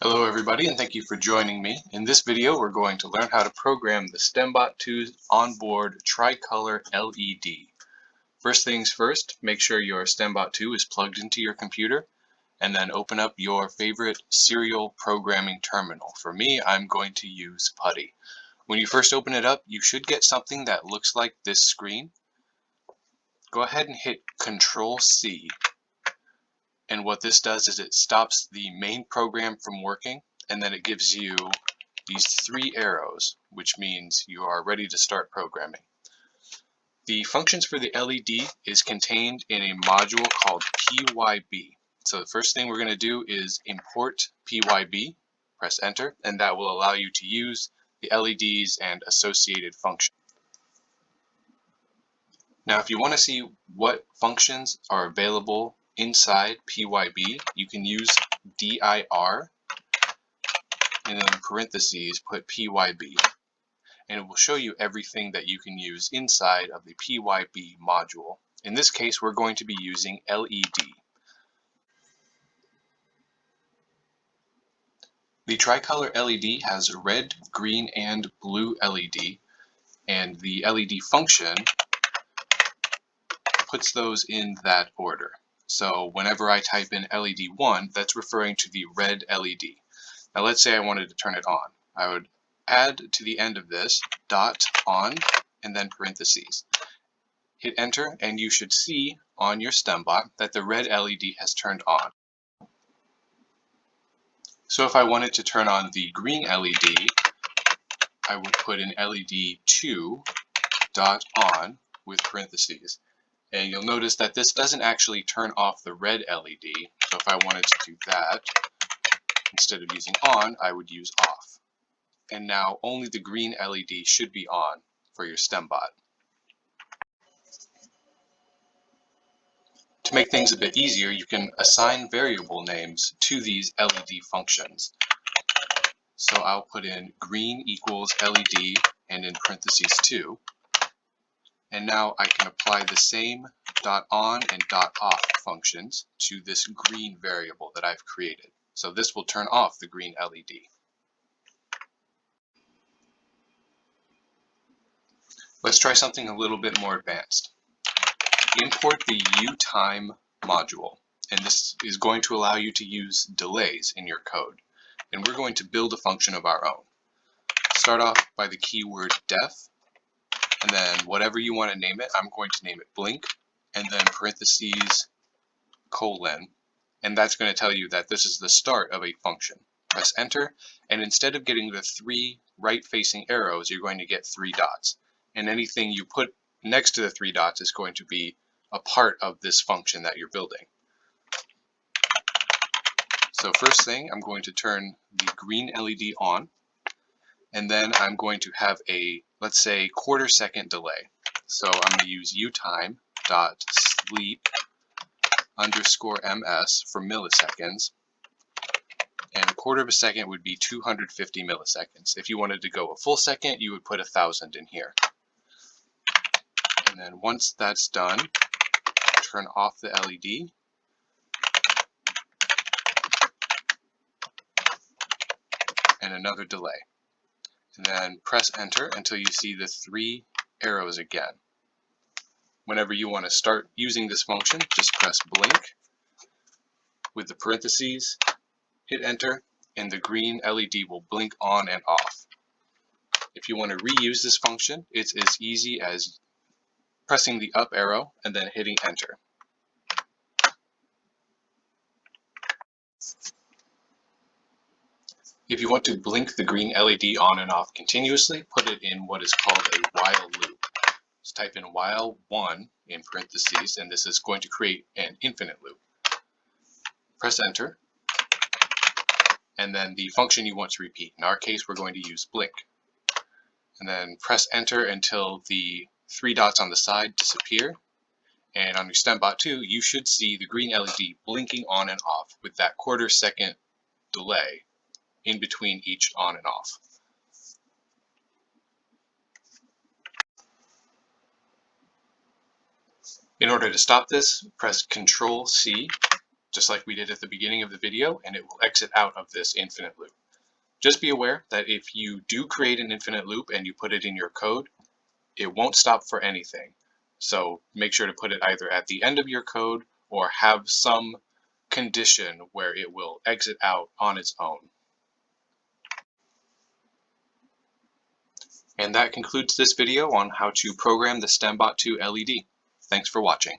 Hello everybody, and thank you for joining me. In this video we're going to learn how to program the STEMBoT 2 onboard tricolor LED. First things first, make sure your STEMBoT 2 is plugged into your computer, and then open up your favorite serial programming terminal. For me, I'm going to use PuTTY. When you first open it up, you should get something that looks like this screen. Go ahead and hit Control-C. And what this does is it stops the main program from working, and then it gives you these three arrows, which means you are ready to start programming. The functions for the LED is contained in a module called PYB. So the first thing we're going to do is import PYB, press enter, and that will allow you to use the LEDs and associated functions. Now if you want to see what functions are available inside PYB, you can use dir and then in parentheses put PYB, and it will show you everything that you can use inside of the PYB module. In this case, we're going to be using LED. The tricolor LED has red, green, and blue LED, and the LED function puts those in that order. So whenever I type in LED 1, that's referring to the red LED. Now let's say I wanted to turn it on. I would add to the end of this dot on and then parentheses. Hit enter and you should see on your STEMBoT that the red LED has turned on. So if I wanted to turn on the green LED, I would put in LED 2 dot on with parentheses. And you'll notice that this doesn't actually turn off the red LED. So if I wanted to do that, instead of using on, I would use off. And now only the green LED should be on for your STEMBoT. To make things a bit easier, you can assign variable names to these LED functions. So I'll put in green equals LED and in parentheses 2. And now I can apply the same dot on and dot off functions to this green variable that I've created. So this will turn off the green LED. Let's try something a little bit more advanced. Import the UTime module, and this is going to allow you to use delays in your code. And we're going to build a function of our own. Start off by the keyword def, and then whatever you want to name it, I'm going to name it blink, and then parentheses, colon, and that's going to tell you that this is the start of a function. Press enter, and instead of getting the three right-facing arrows, you're going to get three dots. And anything you put next to the three dots is going to be a part of this function that you're building. So first thing, I'm going to turn the green LED on, and then I'm going to have a, let's say, quarter-second delay. So I'm going to use utime.sleep_ms for milliseconds, and a quarter of a second would be 250 milliseconds. If you wanted to go a full second, you would put 1,000 in here. And then once that's done, turn off the LED. And another delay. And then press enter until you see the three arrows again. Whenever you want to start using this function, just press blink with the parentheses, hit enter, and the green LED will blink on and off. If you want to reuse this function, it's as easy as pressing the up arrow and then hitting enter. If you want to blink the green LED on and off continuously, put it in what is called a while loop. Just type in while 1 in parentheses, and this is going to create an infinite loop. Press enter, and then the function you want to repeat. In our case, we're going to use blink. And then press enter until the three dots on the side disappear. And on your STEMBoT 2, you should see the green LED blinking on and off with that quarter-second delay in between each on and off. In order to stop this, press Control-C, just like we did at the beginning of the video, and it will exit out of this infinite loop. Just be aware that if you do create an infinite loop and you put it in your code, it won't stop for anything. So make sure to put it either at the end of your code or have some condition where it will exit out on its own. And that concludes this video on how to program the STEMBoT LED. Thanks for watching.